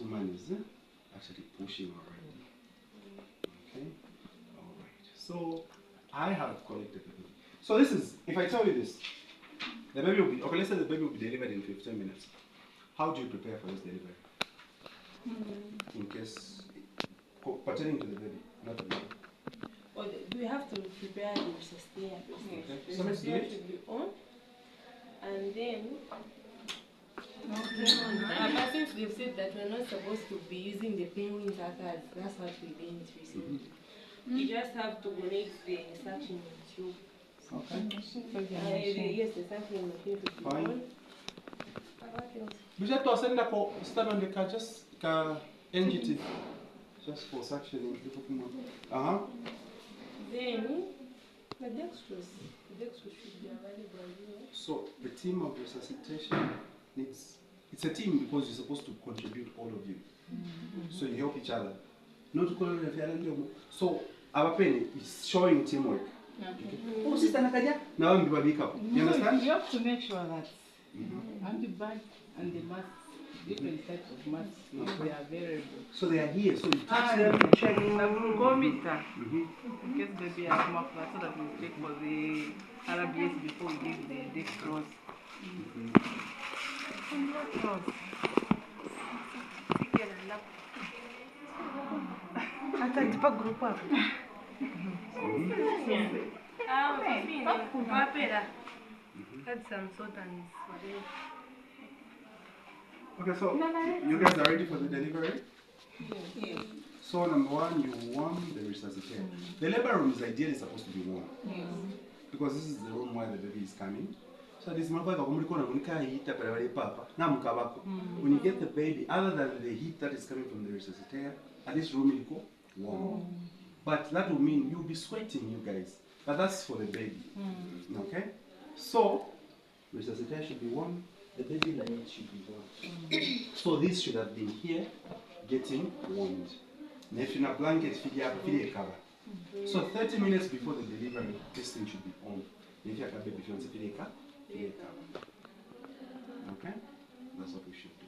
woman is actually pushing already. Okay? Alright. So I have collected the baby. So this is, if I tell you this, the baby will be, okay, let's say the baby will be delivered in 15 minutes. How do you prepare for this delivery? In case, pertaining to the baby, not the baby. Well, we have to prepare the resuscitation. Okay. The So let's do resuscitation it. should be on. And then, but since they've said that we're not supposed to be using the penguins as that's what we didn't receive. You just have to connect the suction tube. Okay. Yes, the suction machine to be Fine. on. What else? We just to send for stand on the car, just NGT. Just for suctioning. Then, the dextrose. The dextrose should be available here. So the team of resuscitation needs, it's a team because you're supposed to contribute, all of you. So you help each other. Not to so our penny is showing teamwork. Okay. Oh, sister Nakaja. Now I'm going to you understand? You have to make sure that antibiotic and the masks, different types of masks, they are available. So they are here. So you touch them, you check. The glucometer, in case baby has more flat, so that we check for the RBS before we give the dextrose. And what else? Group up. Had some sultans. Okay, so you guys are ready for the delivery? Yes. So number one, you warm the resuscitation. The labor room is ideally supposed to be warm. Because this is the room where the baby is coming. So this when you get the baby, other than the heat that is coming from the resuscitator, at this room will go warm. But that will mean you'll be sweating, you guys. But that's for the baby. Okay? So resuscitation should be warm, the baby light should be warm. So this should have been here getting warmed. And if you're in a blanket, feel a cover. So 30 minutes before the delivery, this thing should be on. If you have a baby, if you want to feel a cover. Okay? That's what we should do.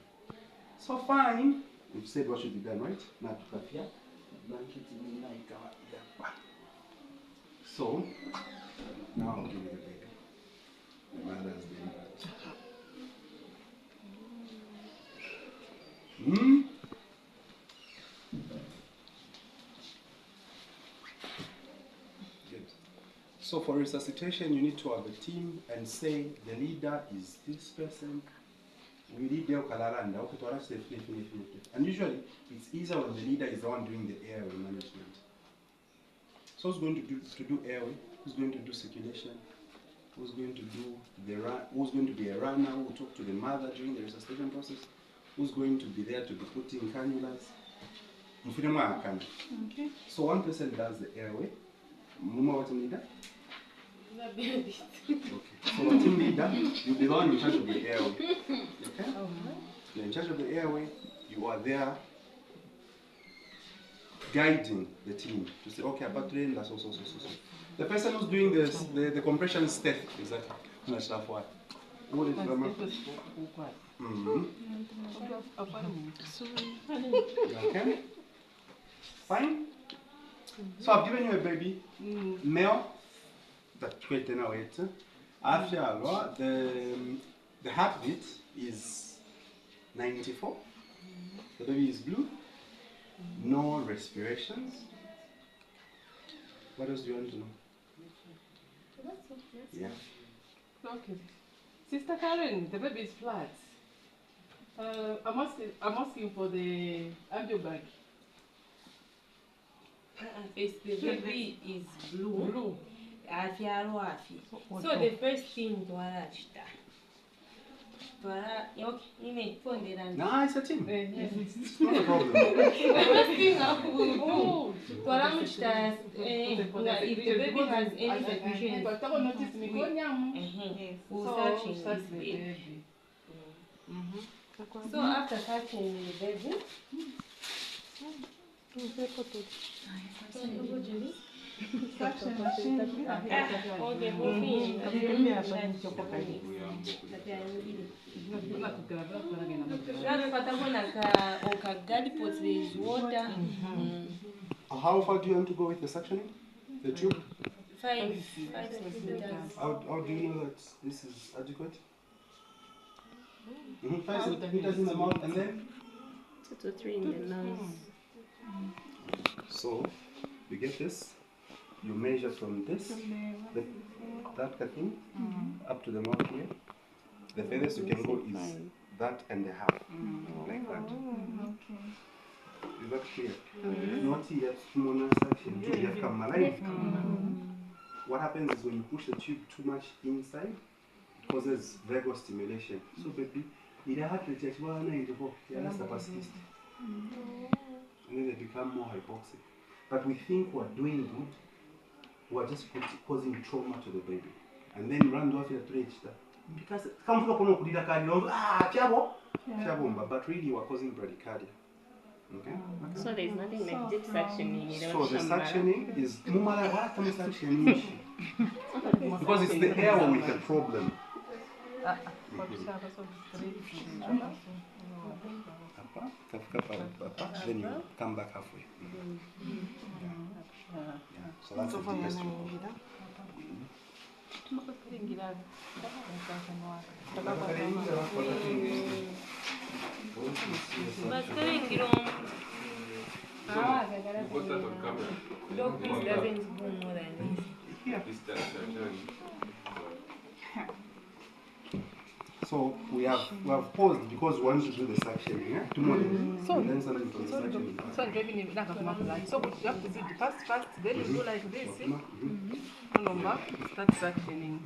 So fine. We've said what should be done, right? Now to kafia. Blanket in cover. So now I'll give you the baby. The mother has delivered. Good. So for resuscitation, you need to have a team and say the leader is this person. We need the and usually it's easier when the leader is the one doing the airway management. So who's going to do airway? Who's going to do circulation? Who's going to do the run? Who's going to be a runner who will talk to the mother during the resuscitation process? Who's going to be there to be putting cannulas? Okay. So one person does the airway. Muma, what's the leader? Okay. So the team leader, you'll be the one in charge of the airway. Okay? You're in charge of the airway. You are there guiding the team to say, okay, about today, that's so. The person who's doing this, the compression step, exactly. Not sure what. What is okay? Fine? So I've given you a baby, male, that 20 now wait. After all, the heartbeat is 94. The baby is blue. No respirations. What else do you want to know? Yeah. Okay. Sister Karen, the baby is flat. I'm asking for the ambio bag. The baby is blue. So the first thing to no, it's a team. It's not a problem. The first thing I will do, if the baby has any secretion, we'll search in the baby. So after searching the baby, Suction machine. Okay, moving. There is water. How far do you want to go with the suctioning? The tube? 5 centimeters. How do you know that this is adequate? 5 centimeters in the mouth and then? 2 to 3 in the nose. So, you get this, you measure from this, that thing, up to the mouth here. The furthest you can go is that and a half, like that. Is that clear? Not yet smaller section, you have come alive. What happens is when you push the tube too much inside, it causes vagal stimulation. So baby, you have to take 194, and then they become more hypoxic. But we think we're doing good, we're just causing trauma to the baby. And then run off your trach. Because come from but really we're causing bradycardia. Okay? So there's nothing like deep suctioning. So the suctioning is because it's the airway with the problem. Then you come back halfway. So that's the deepest one. Dog piece doesn't go more than this. So we have paused because we want to do the suctioning. Yeah? Tomorrow. Then something for the suctioning. So you have to do the fast, then you do like this. Start suctioning.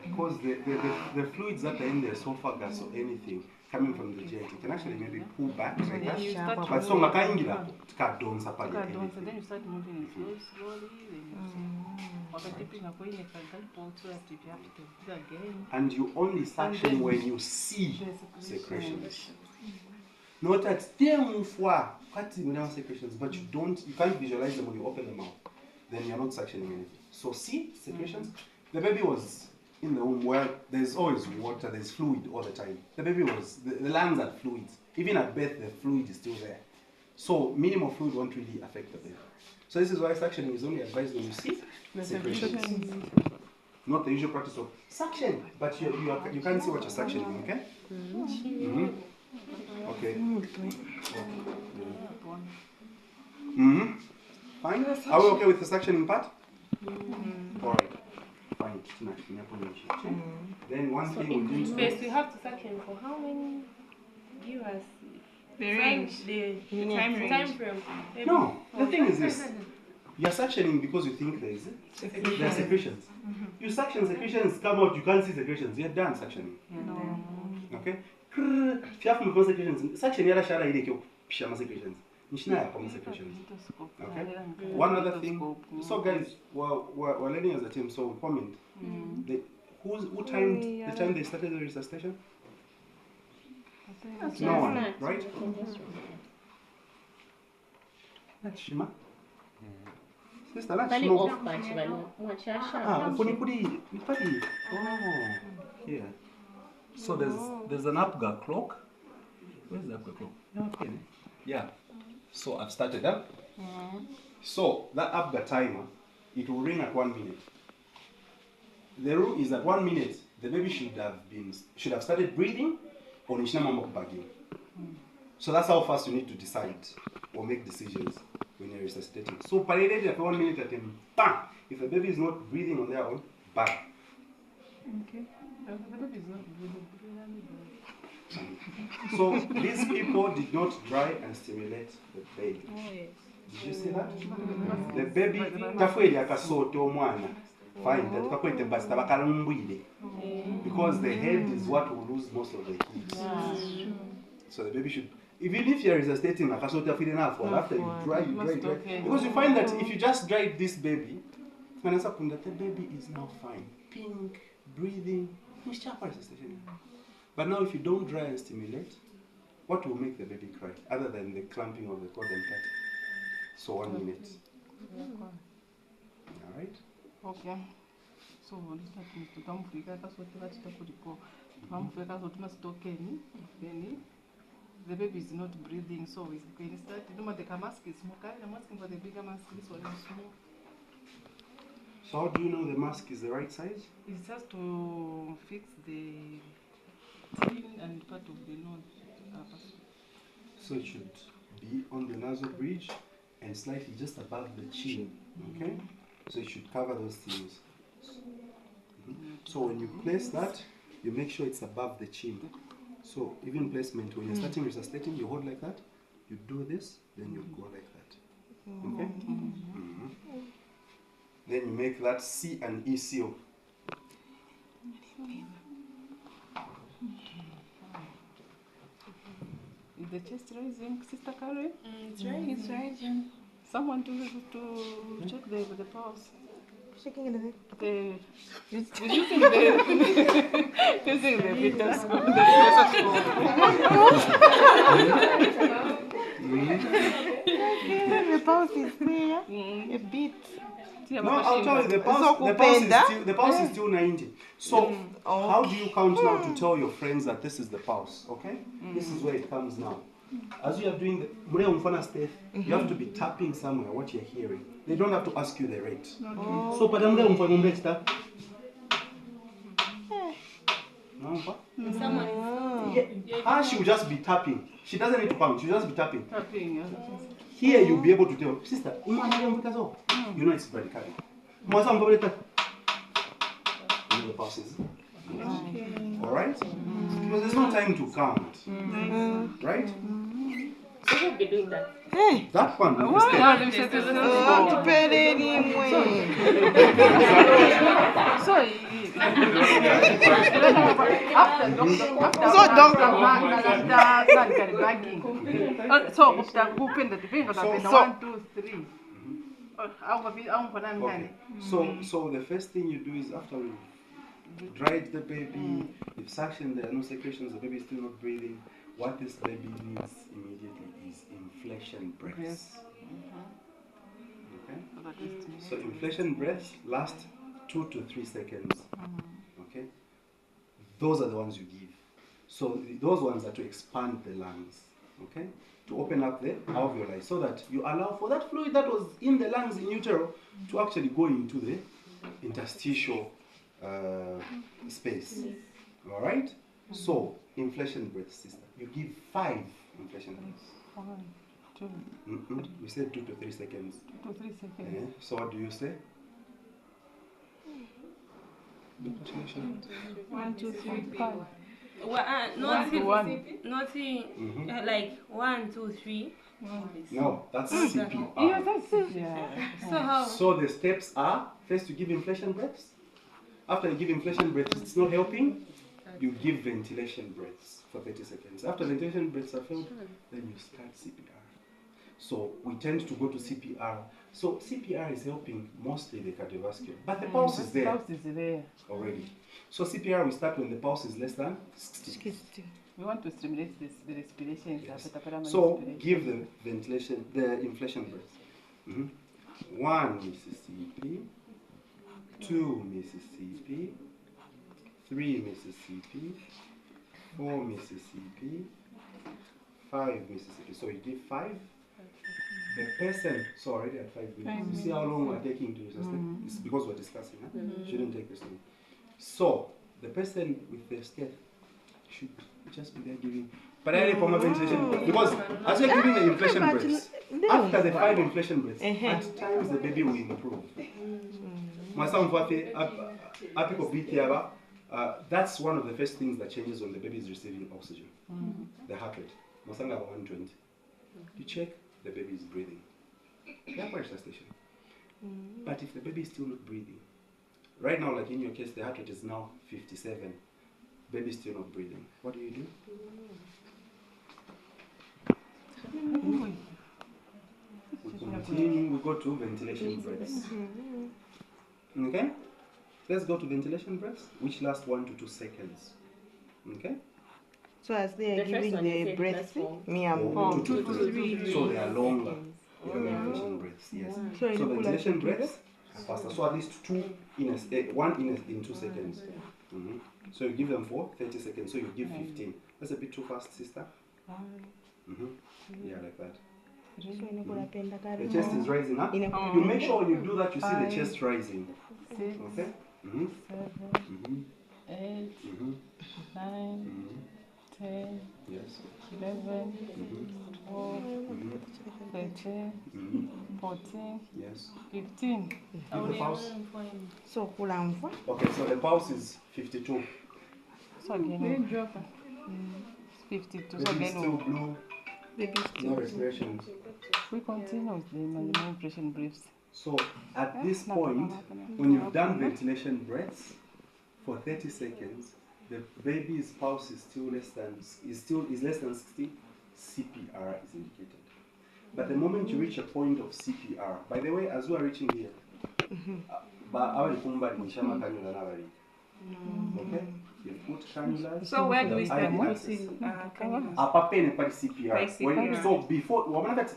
Because the fluids that are in the esophagus or anything coming from the GI, you can actually maybe pull back like that. But so then you start moving it slowly. And you only suction when you see secretions. Not at them for secretions, but you can't visualize them when you open the mouth. Then you're not suctioning anything. So see secretions. The baby was in the womb where there's always water, there's fluid all the time. The baby was, the lungs are fluids. Even at birth, the fluid is still there. So minimal fluid won't really affect the baby. So this is why suctioning is only advised when you see secretions. Not the usual practice of suction, but you can't see what you're suctioning, okay? Okay. Fine? Are we okay with the suctioning part? Alright. Fine. Then one thing we do. First, we have to suction for how many? Give us the range. The time frame. No, the thing is this. You're suctioning because you think there are secretions. You suction, secretions come out, you can't see secretions. You're done suctioning. Okay? If you have more secretions, suction yara shara ile pishama secretions. Secretions. Okay? One other thing. So guys, we're learning as a team, so we comment. Who timed the time they started the resuscitation? No one, right? That's Shima. Sister, that's Bali no. off batch, bali. Oh, yeah. So there's an Apgar clock. Where's the Apgar clock? Yeah. So I've started up. So that Apgar timer, it will ring at 1 minute. The rule is that 1 minute the baby should have started breathing or nishina mambo kubagia. So that's how fast you need to decide or make decisions when you're resuscitating. So paraded after 1 minute at him, bang! If the baby is not breathing on their own, bang. Okay. The baby is not breathing. So these people did not dry and stimulate the baby. Did you see that? The baby, tafueli akasoto omwana. Fine, that kakwete basta bakalumbwile. Because the head is what will lose most of the heat. So the baby should, even if you're resuscitating akasota feed enough, or after you dry. Because you find that if you just dry this baby, the baby is now fine. Pink, breathing, resuscitation. But now if you don't dry and stimulate, what will make the baby cry? Other than the clamping of the cord and cut? So 1 minute. All right. Okay. So then the baby is not breathing, so we can start. The mask is small. I'm asking for the bigger mask. This one is small. So how do you know the mask is the right size? It's just to fix the chin and part of the nose. So it should be on the nasal bridge and slightly just above the chin. Okay? So it should cover those things. So when you place that, you make sure it's above the chin. So even placement, when you're starting resuscitating, you hold like that, you do this, then you go like that. Okay? Then you make that C and E seal. Is the chest rising, Sister Karen? It's rising. It's rising. Someone to check the pulse. Checking the Using the stethoscope. The pulse is clear. A bit. No, I'll tell you, the pulse is still 90. So, how do you count now to tell your friends that this is the pulse, okay? This is where it comes now. As you are doing the you have to be tapping somewhere what you're hearing. They don't have to ask you the rate. So, she will just be tapping. She doesn't need to count, she'll just be tapping. Here you'll be able to tell, sister, you know it's bradycardia. You know the pulses. Alright? Because there's no time to count. Right? So who'll be doing that? That one. So the first thing you do is after we dried the baby, if suction, there are no secretions, the baby is still not breathing, what this baby needs immediately is inflation breaths. Okay? So inflation breaths last 2 to 3 seconds. Okay? Those are the ones you give. So those ones are to expand the lungs. Okay? To open up the alveoli so that you allow for that fluid that was in the lungs in utero to actually go into the interstitial space. All right? So, inflation breaths, sister. You give 5 inflation breaths. 1, 2. We said 2 to 3 seconds. 2 to 3 seconds. So what do you say? 1, 2, 3, 5. Like 1, 2, 3. No, that's CPR. That's CPR. So how? So the steps are, first you give inflation breaths. After you give inflation breaths, it's not helping, you give ventilation breaths for 30 seconds. After ventilation breaths are filled, then you start CPR. So we tend to go to CPR. So CPR is helping mostly the cardiovascular, but the pulse is there already. So CPR we start when the pulse is less than 60. We want to stimulate the respiration. Yes. So give the ventilation, the inflation breath. 1 Mississippi, 2 Mississippi, 3 Mississippi, 4 Mississippi, 5 Mississippi. So you give 5. The person, so already at 5 minutes. You see how long we're taking to sustain? It's because we're discussing. Shouldn't take this long. So the person with the steth should just be there giving. But I ventilation because as you're giving the inflation breaths, after the 5 inflation breaths, at times the baby will improve. That's one of the first things that changes when the baby is receiving oxygen. The heart rate. 120. You check, the baby is breathing. That's resuscitation. But if the baby is still not breathing, right now, like in your case, the heart rate is now 57. Baby is still not breathing. What do you do? We continue, we go to ventilation breaths. Okay? Let's go to ventilation breaths, which last 1 to 2 seconds. Okay? So as they are giving the breath, 2 to 3. So they are longer. ventilation breaths. Yes. So So ventilation breaths faster. So at least one in 2 seconds. So you give them for 30 seconds. So you give 15. That's a bit too fast, sister. Yeah, like that. The chest is rising up. You make sure when you do that, you see the chest rising. 6, Okay. 7, 8, 9, 10, Yes. 11, 12, 13, 14, Yes. 15. Give the pulse. So kulamva. Okay, so the pulse is 52. So again, 52. So Baby is still again, blue. No respirations. we continue with the manipulation breaths. So at this point, when you've done ventilation breaths for 30 seconds, the baby's pulse is still less than 60. CPR is indicated. But the moment you reach a point of CPR, by the way, as we are reaching here, okay, you put cannulas. So where do we start IV access. putting Apapene by CPR. By CPR. So before, let's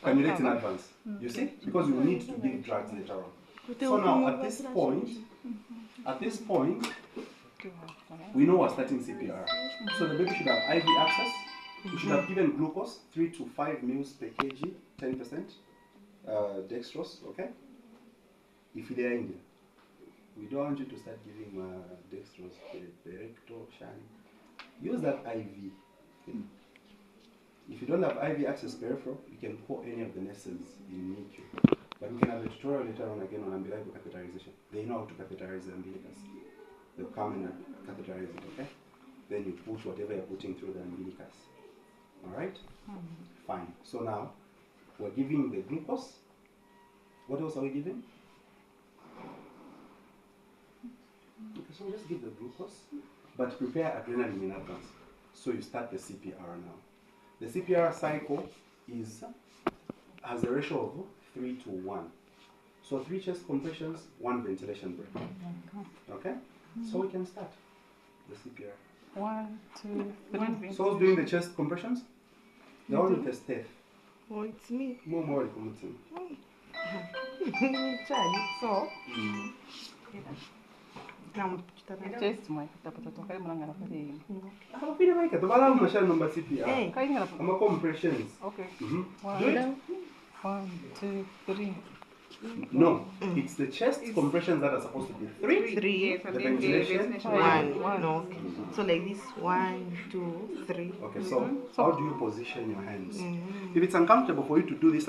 cannulate in advance. You see? Because you will need to give drugs later on. So now at this point, we know we're starting CPR. So the baby should have IV access. We should have given glucose 3 to 5 mils per kg, 10% dextrose, okay? If they are Indian. We don't want you to start giving dextrose, Perecto, Shani. Use that IV. Okay? If you don't have IV access peripheral, you can pour any of the nurses in NICU. But we can have a tutorial later on again on umbilical catheterization. They know how to catheterize the umbilicus. They'll come and catheterize it, okay? Then you push whatever you're putting through the umbilicus. Alright? Fine. So now, we're giving the glucose. What else are we giving? Okay, so just give the glucose, but prepare adrenaline in advance. So you start the CPR now. The CPR cycle has a ratio of 3 to 1. So 3 chest compressions, 1 ventilation breath. Okay? So we can start the CPR. 1, 2, 3. So who's doing the chest compressions? The one with the step. Oh, it's me. More committing. So. Chest mic, kare mulangana pale. Akapira maika, tobala mashal number CPR. Hey. Kaingana. Ama compressions. Okay. Do 1, it. 1, 2, 3. No, it's the chest compressions that are supposed to be 3. 3. The ventilation. 1. No. So like this. 1, 2, 3. Okay, so how do you position your hands? If it's uncomfortable for you to do this,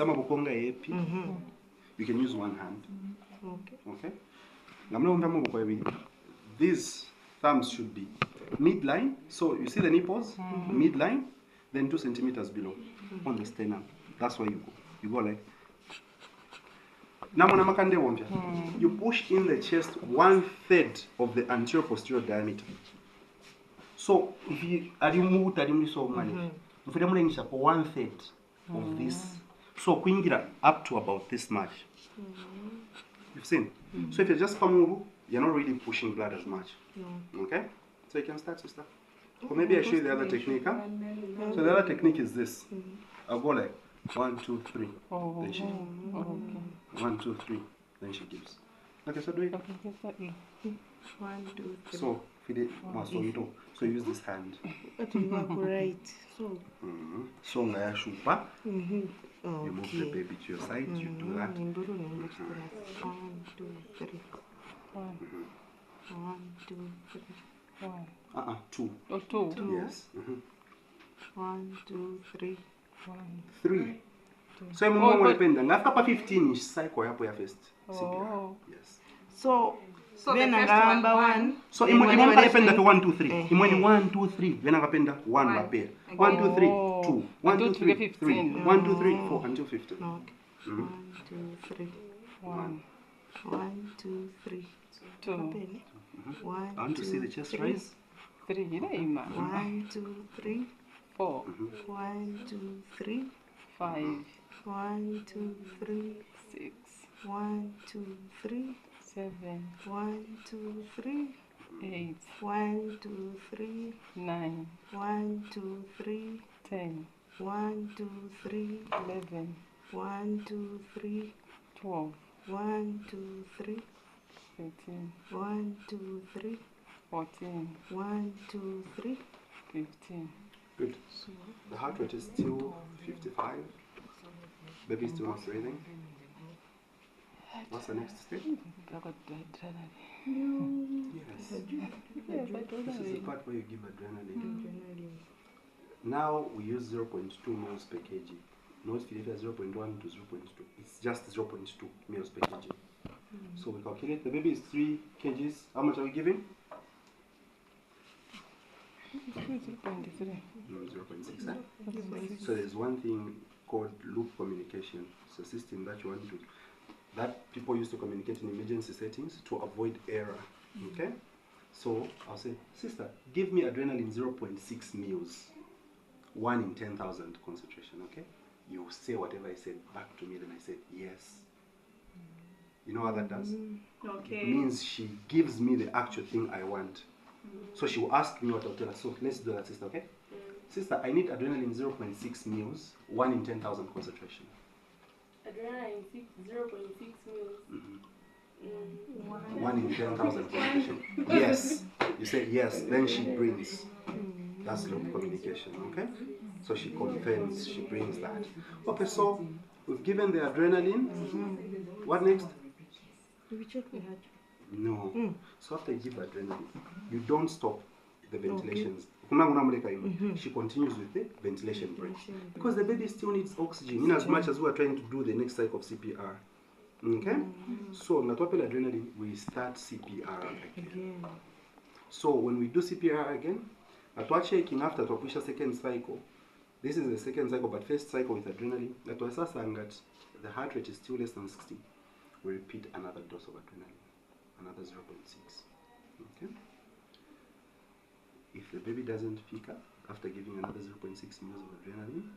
you can use one hand. Okay. These thumbs should be midline. So you see the nipples, midline, then 2 centimeters below on the sternum. That's where you go. You go like. You push in the chest 1/3 of the anterior posterior diameter. So if you move so if you 1/3 of this, so kuingira up to about this much. You've seen. So if you're just pamuru, you're not really pushing blood as much. Okay? So you can start to start. Or maybe I show you the other technique. Huh? So the other technique is this. I'll go like 1, 2, 3. Then she. 1, 2, 3. Then she gives. Okay, so do it. 1, 2, 3. So so use this hand. But you work right. So. So ngaya shupa. You move the baby to your side. You do that. 1, 2, 3. 1, 2, 3. 2. Oh, 2. Yes. 1, 2, 3. 3. So I'm more dependent. After 15 is cycle yapo ya first. CPR. Yes. So then I number 1. So imweni dependa to 1 2 3. Imweni 1 2 3. Then akapenda 1 mapera. 1 2 3 2. 1 2 3 3. 1 2 3 4 until 15. Okay. 1 2 3. 1 2 3. 2. 1. I want to see the chest rise. 3. 1 2 3. 4. 1 2 3. 5. 1 2 3. 6. 1 2 3. 7. 1 2 3. 8. 1 2 3. 9. 1 2 3. 10. 1, 2, 3. 11, 1, 2, 3. 12, 1, 2, 3. 13, 1, 2, 3. 14, 1, 2, 3. 15. Good. The heart rate is still 55. Baby is still not breathing. What's the next step? Yes. This is the part where you give adrenaline. Now we use 0.2 mils per kg. Not 0.1 to 0.2. It's just 0.2 mils per kg. So we calculate the baby is 3 kgs. How much are we giving? 0.3. 0.6. Huh? So there's one thing called loop communication. It's a system that you want to, that people used to communicate in emergency settings to avoid error. Okay? So I'll say, sister, give me adrenaline 0.6 mils, 1 in 10,000 concentration. Okay? You say whatever I said back to me, then I said yes. You know what that does? Okay. It means she gives me the actual thing I want. So she will ask me what I'll tell her. So let's do that, sister, okay? Sister, I need adrenaline 0.6 mils, 1 in 10,000 concentration. Adrenaline 0.6 mils. 1 in 10,000 concentration. Yes. You say yes, then she brings. That's loop communication, okay? So she confirms, she brings that. Okay, so we've given the adrenaline. What next? We check the heart. No. So after you give adrenaline, you don't stop the ventilations. She continues with the ventilation break. Because the baby still needs oxygen, in as much as we are trying to do the next cycle of CPR. Okay? So, natwapel adrenaline, we start CPR again. So, when we do CPR again, atwa checking after twapisha second cycle. This is the second cycle, but first cycle with adrenaline. Atwasasangat, the heart rate is still less than 60. We repeat another dose of adrenaline, another 0.6. Okay? If the baby doesn't pick up after giving another 0.6 mils of adrenaline,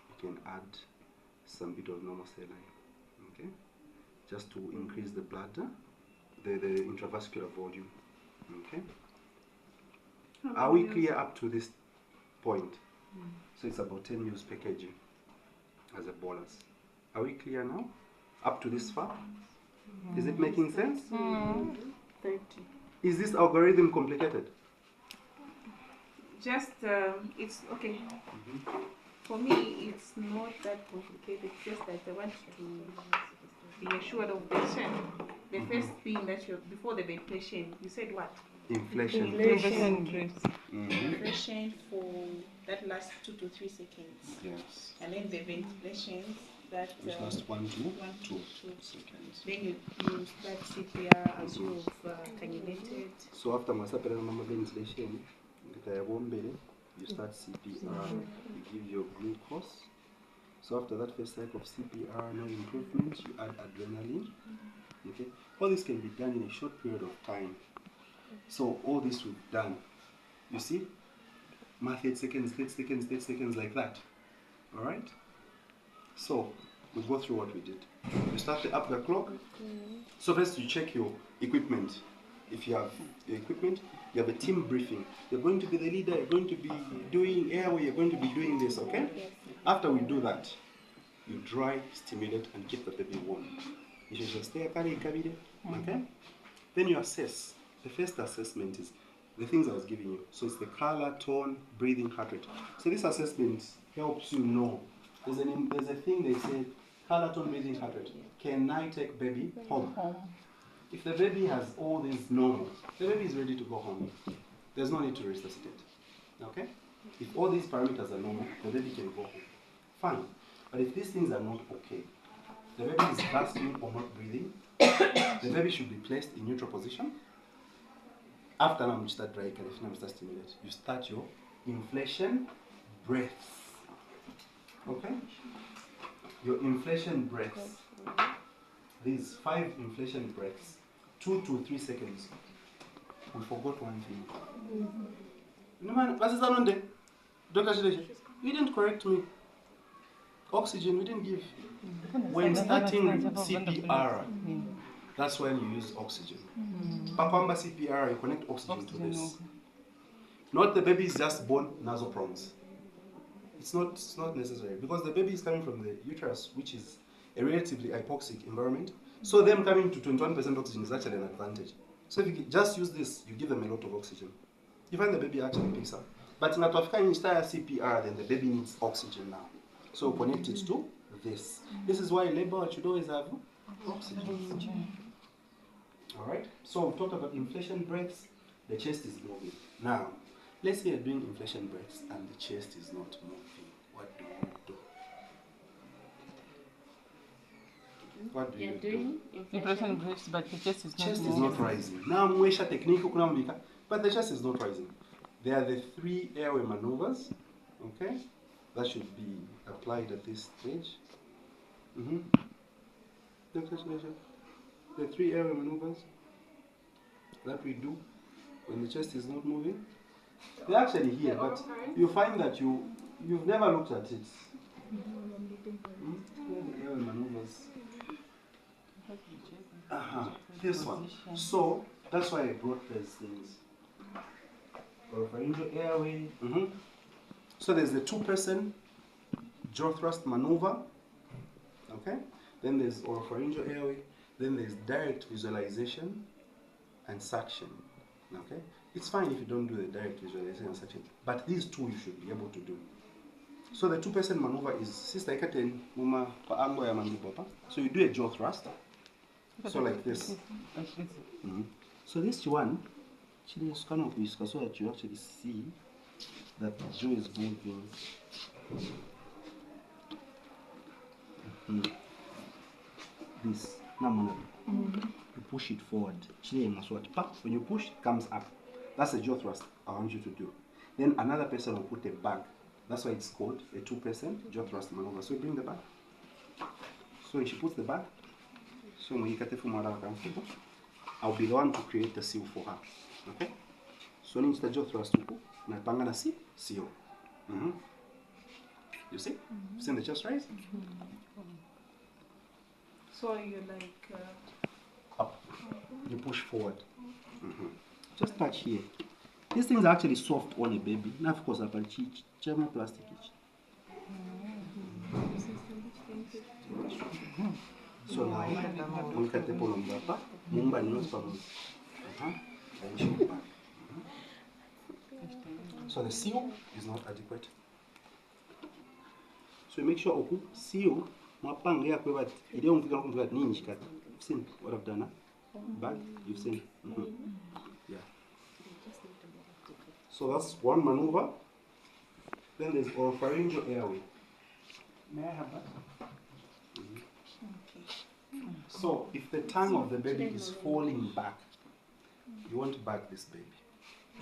you can add some bit of normal saline, okay? Just to increase the blood, the intravascular volume, okay? Are we clear up to this point? So it's about 10 mils per kg as a bolus. Are we clear now? Up to this far? Is it making sense? 30. Is this algorithm complicated? Just, it's okay. For me, it's not that complicated. It's just that I want to be assured of the patient. The first thing that you, before the ventilation, you said what? Inflation. Inflation for that last 2 to 3 seconds. Yes. And then the ventilation that Which lasts 1 to 2 seconds. Then you start CPR as you've cannulated. So after masapera mama ventilation, you start CPR, you give your glucose. So after that first cycle of CPR, no improvement, you add adrenaline. Okay, all this can be done in a short period of time. So all this we've done, you see, 30 seconds, 30 seconds, 30 seconds, like that. All right. So we'll go through what we did. You start up the clock. So first you check your equipment. If you have the equipment, you have a team briefing. You're going to be the leader, you're going to be doing airway, you're going to be doing this, okay? After we do that, you dry, stimulate, and keep the baby warm. You should stay okay? Then you assess. The first assessment is the things I was giving you. So it's the color, tone, breathing, heart rate. So this assessment helps you know. There's a thing they say, color, tone, breathing, heart rate. Can I take baby home? If the baby has all these normal, the baby is ready to go home. There's no need to resuscitate. Okay? If all these parameters are normal, the baby can go home. Fine. But if these things are not okay, the baby is gasping or not breathing, the baby should be placed in neutral position. After now, you start dry cardiac, you start stimulate. You start your inflation breaths. Okay? Your inflation breaths. These 5 inflation breaths, 2 to 3 seconds. We forgot one thing. You didn't correct me. Oxygen, we didn't give. When starting CPR, that's when you use oxygen. Pakwamba CPR, you connect oxygen to this. Not the baby is just born nasoprongs. It's not necessary because the baby is coming from the uterus, which is a relatively hypoxic environment. So them coming to 21% oxygen is actually an advantage. So if you just use this, you give them a lot of oxygen. You find the baby actually picks up. But in Africa entire CPR, then the baby needs oxygen now. So connect it to this. This is why labor should always have oxygen. All right. So we've talked about inflation breaths. The chest is moving. Now, let's say you're doing inflation breaths and the chest is not moving. What do you do? What do you do? Inflation breaths, but the chest is not Chest is moving. not rising. Now, mwesha technique kunambika, but the chest is not rising. There are the 3 airway maneuvers, okay, that should be applied at this stage. The 3 airway maneuvers that we do when the chest is not moving. They're actually here, but you find that you've never looked at it. The airway maneuvers. This one. So that's why I brought these things. Oropharyngeal airway. So there's the 2-person jaw thrust maneuver. Okay. Then there's oropharyngeal airway. Then there's direct visualization and suction. Okay. It's fine if you don't do the direct visualization and suction, but these 2 you should be able to do. So the 2-person maneuver is sister ikaten muma pa ango ya mandibopa. So you do a jaw thrust. So like this. So this one, is kind of whisker so that you actually see that the jaw is moving. This. You push it forward. When you push, it comes up. That's a jaw thrust I want you to do. Then another person will put a bag. That's why it's called a 2-person jaw thrust maneuver. So you bring the bag. So when she puts the bag, so when you get the comfortable, I'll be the one to create the seal for her. Okay? So when you jaw thrust, na panga na seal. You see? See the chest rise? So you like up. You push forward. Just touch here. These things are actually soft on a baby. Now, of course, I can teach German plastic. So now, we can take on the Mumba knows from. So the seal is not adequate. So make sure oku seal mapanga yakwe but ile umfika kumfika ninji kati. You've seen what I've done, huh? Back, you've seen. Yeah. So that's one maneuver. Then there's oropharyngeal airway. May I have that? So if the tongue of the baby is falling back, you want to back this baby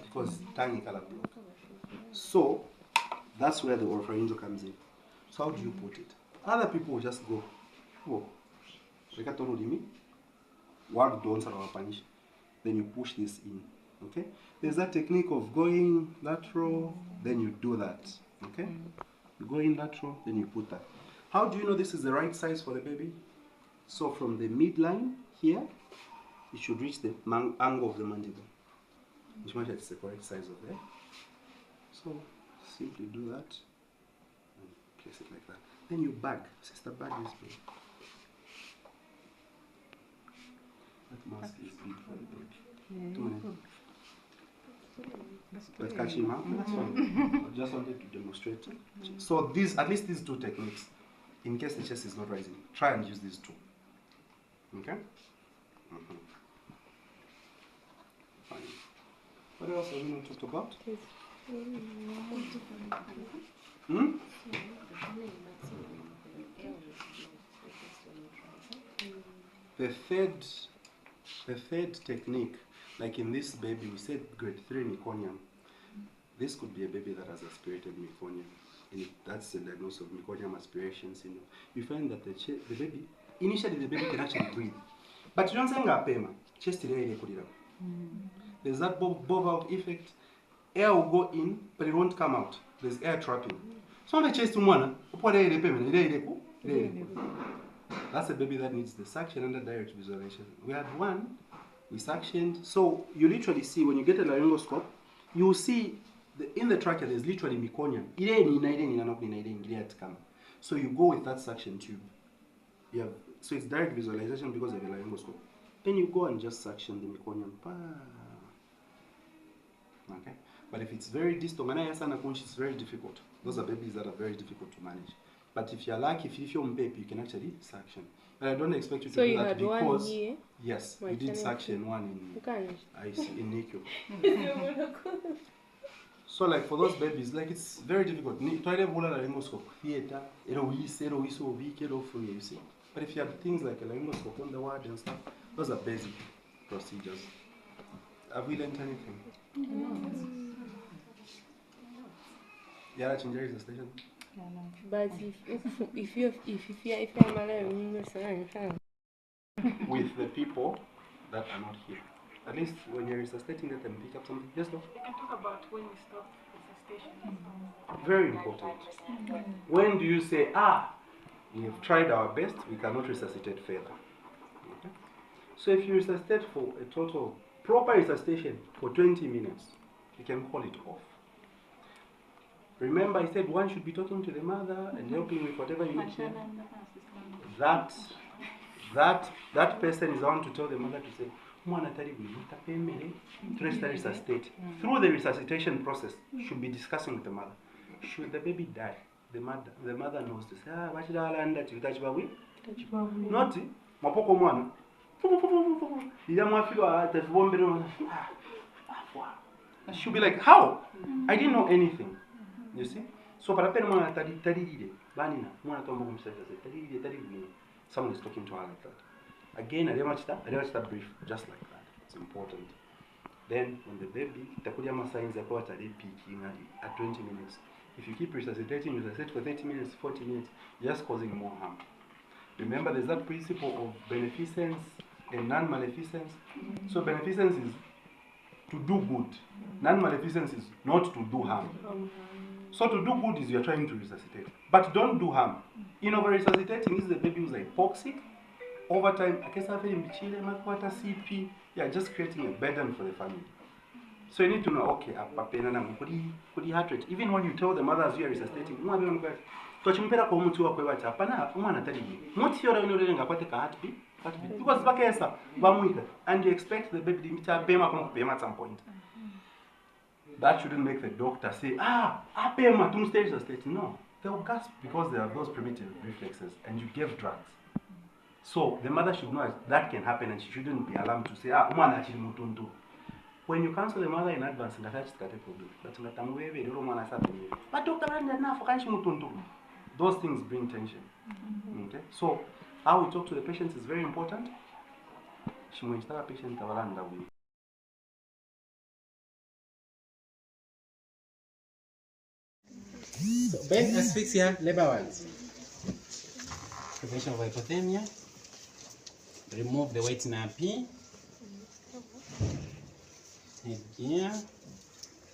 because tongue is color block. So that's where the oropharyngeal comes in. So how do you put it? Other people will just go, oh, then you push this in. Okay? There's that technique of going lateral, then you do that. Okay? You go in lateral, then you put that. How do you know this is the right size for the baby? So from the midline here, it should reach the angle of the mandible, which means it's the correct size of there. So simply do that and place it like that. Then you bag. Sister, bag this baby. That mask is big for the baby. 2 minutes. But catch him out. That's fine. I just wanted to demonstrate. So these, at least these 2 techniques, in case the chest is not rising, try and use these 2. Okay? Fine. What else have we not talked about? The third technique, like in this baby, we said grade 3 meconium. This could be a baby that has aspirated meconium. And that's the diagnosis of meconium aspiration syndrome. You find that the baby, initially the baby can actually breathe. But you don't say nga chest there's that bob-out effect. Air will go in, but it won't come out. There's air trapping. So the chest that's a baby that needs the suction under direct visualization. We had one, we suctioned. So you literally see when you get a laryngoscope, you will see in the trachea, there's literally meconium. So you go with that suction tube. You have, so it's direct visualization because of the laryngoscope. Then you go and just suction the meconium. Okay? But if it's very distal, it's very difficult. Those are babies that are very difficult to manage. But if you're lucky, if you're on baby, you can actually suction. But I don't expect you to do that because yes, you did suction one in NICU. So like for those babies, like it's very difficult. Try to roll a laryngoscope theater, you see. But if you have things like a laryngoscope on the ward and stuff, those are basic procedures. Have we learned anything? Yeah, change resuscitation. But if you're with the people that are not here. At least when you're resuscitating, let them pick up something. Yes, no? We can talk about when we stop resuscitation. Very important. When do you say, we have tried our best, we cannot resuscitate further? Okay? So if you resuscitate for a total proper resuscitation for 20 minutes, you can call it off. Remember, I said one should be talking to the mother and helping with whatever you need to. That person is on to tell the mother to say, to resuscitate. Through the resuscitation process, should be discussing with the mother. Should the baby die? The mother knows to say, what not mapoko mwana. She'll be like, how? I didn't know anything. You see? So someone is talking to her like that. Again, I didn't start brief, just like that. It's important. Then when the baby, signs are peaking at 20 minutes. If you keep resuscitating, you resuscitate for 30 minutes, 40 minutes, you're just causing more harm. Remember, there's that principle of beneficence and non-maleficence. So beneficence is to do good. Non-maleficence is not to do harm. So to do good is you're trying to resuscitate. But don't do harm. In over-resuscitating, this is the baby who's hypoxic. Over time, you're just creating a burden for the family. So you need to know, okay, could he heart rate? Even when you tell the mothers you are resuscitating, because and you expect the baby to at some point. That shouldn't make the doctor say, no. They'll gasp because they have those primitive reflexes and you gave drugs. So the mother should know that can happen and she shouldn't be alarmed to say, when you counsel the mother in advance, but doctor, those things bring tension. Okay? So how we talk to the patients is very important. So, bed asphyxia, labor wards. Prevention of hypothermia. Remove the wet nappy. Head gear.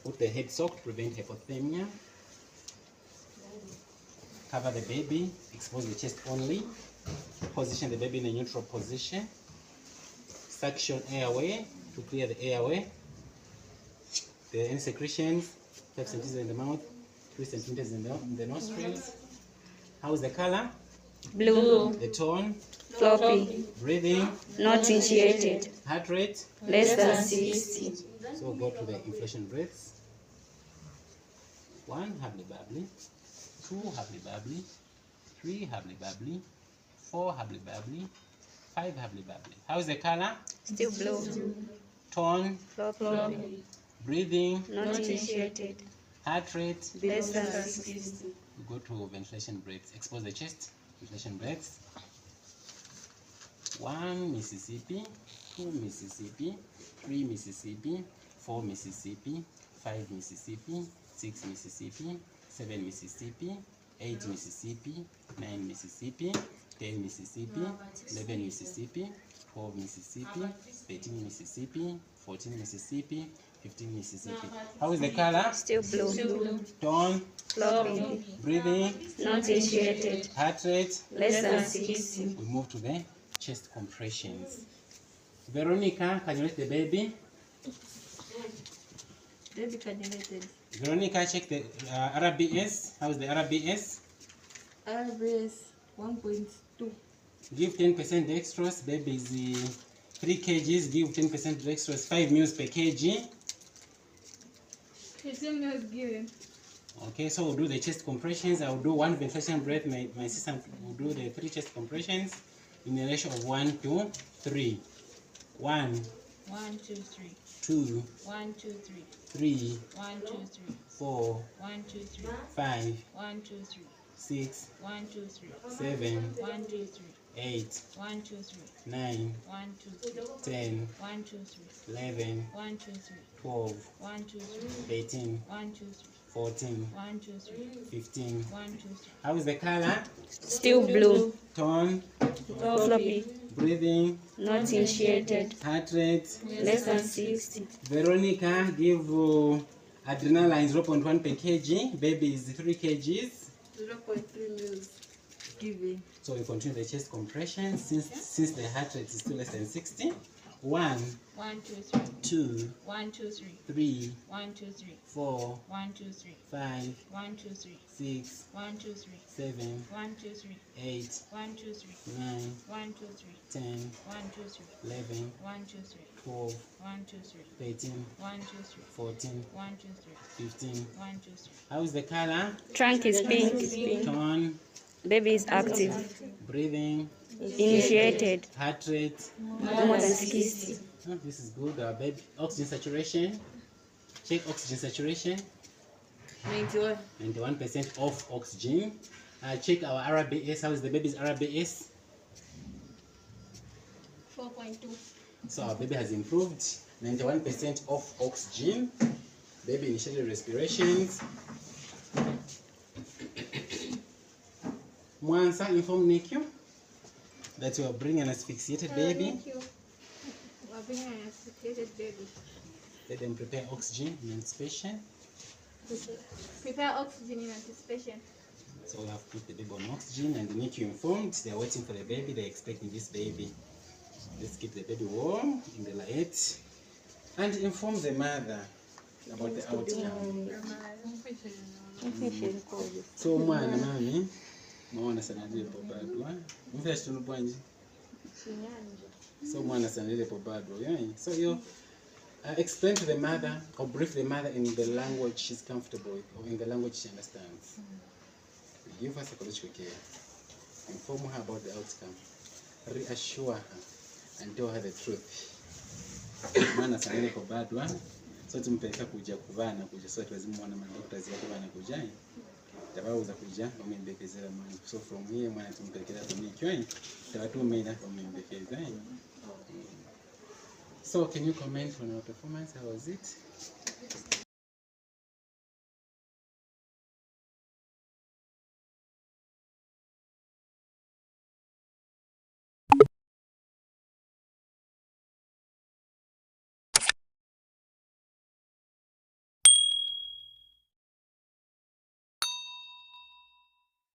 Put the head sock to prevent hypothermia. Cover the baby. Expose the chest only. Position the baby in a neutral position. Suction airway to clear the airway. The any secretions, 5 centimeters in the mouth, 3 centimeters in the nostrils. How's the color? blue, The tone? floppy, Breathing? not initiated, Heart rate? less than 60. So we'll go to the inflation breaths. 1 hubbly bubbly, 2 hubbly bubbly, 3 hubbly bubbly, 4 hubbly bubbly, 5 hubbly bubbly. How's the color? Still blue, Tone? floppy, Breathing? not initiated, Heart rate? less than 60. We go to ventilation breaths. Expose the chest. Ventilation breaths. 1 Mississippi, 2 Mississippi, 3 Mississippi, 4 Mississippi, 5 Mississippi, 6 Mississippi, 7 Mississippi, 8 Mississippi, 9 Mississippi, 10 Mississippi, 11 Mississippi, 12 Mississippi, 13 Mississippi, 14 Mississippi, 15 Mississippi. How is the color? Still blue, Tone? floppy, Breathing? not initiated, Heart rate? less than 60. We move to the chest compressions. Veronica, can you lift the baby? Baby cannulated. Veronica, check the RBS. How's the RBS? RBS 1.2. Give 10% dextrose. Baby is 3 kgs. Give 10% dextrose. 5 mils per kg. 15 mils given. Okay, so we'll do the chest compressions. I'll do 1 ventilation breath. My assistant will do the 3 chest compressions in a ratio of 1 to 3. 1, 1, 2, 3. 2, 1, 2, 3. 3, 1, 2, 3. 4, 1, 2, 3. 5, 1, 2, 3. 6, 1, 2, 3. 7, 1, 2, 3. 8, 1, 2, 3. 9, 1, 2, 3. 10, 1, 2, 3. 11, 1, 2, 3. 12, 1, 2, 3. 18, 1, 2, 3. 14, 1, 2, 3. 15. 1, 2, 3. How is the color? Still blue. Tone, Floppy. breathing, Not initiated. heart rate. Less than 60. Veronica, give adrenaline 0.1 per kg. Baby is 3 kgs. 0.3 mils given. So we continue the chest compression since the heart rate is still less than 60. 1, 1, 2, 3. 2, 1, 2, 3. 3, 1, 2, 3. 4, 1, 2, 3. 5, 1, 2, 3. 6, 1, 2, 3. 7, 1, 2, 3. 8, 1, 2, 3. 9, 1, 2, 3. 10, 1, 2, 3. 11, 1, 2, 3. 12, 1, 2, 3. 13, 1, 2, 3. 14, 1, 2, 3. 15. 1, 2, 3. How is the color? Trunk is pink. Tone, Baby is active. breathing, Initiated. heart rate. More than 60. Oh, this is good. Baby, oxygen saturation. Check oxygen saturation. 91. 91% off oxygen. Check our RBS. How is the baby's RBS? 4.2. So our baby has improved. 91% off oxygen. Baby initiated respirations. Mwansa, inform NICU that you are bringing an asphyxiated baby. Thank you. We're bringing an asphyxiated baby. Let them prepare oxygen in anticipation. Prepare oxygen in anticipation. So we have put the baby on oxygen and the NICU informed. They are waiting for the baby. They are expecting this baby. Let's keep the baby warm in the light and inform the mother about the outcome. So mwana mami mwana sana ndipo bado mfya shitunu bwanji so mwana sana ndipo bado yeah. So you explain to the mother or brief the mother in the language she's comfortable with or in the language she understands. Give her psychological care, inform her about the outcome, reassure her and tell her the truth. Mwana sana ndipo bado so tumpeleka kuja kuvana kuja so lazima mwana madokta zile kuvana kuja tabauza kuja bamembekezera mwana so from here mwana tumpelekera kumikyo tabatumira bamembekeza. So can you comment on our performance? How was it?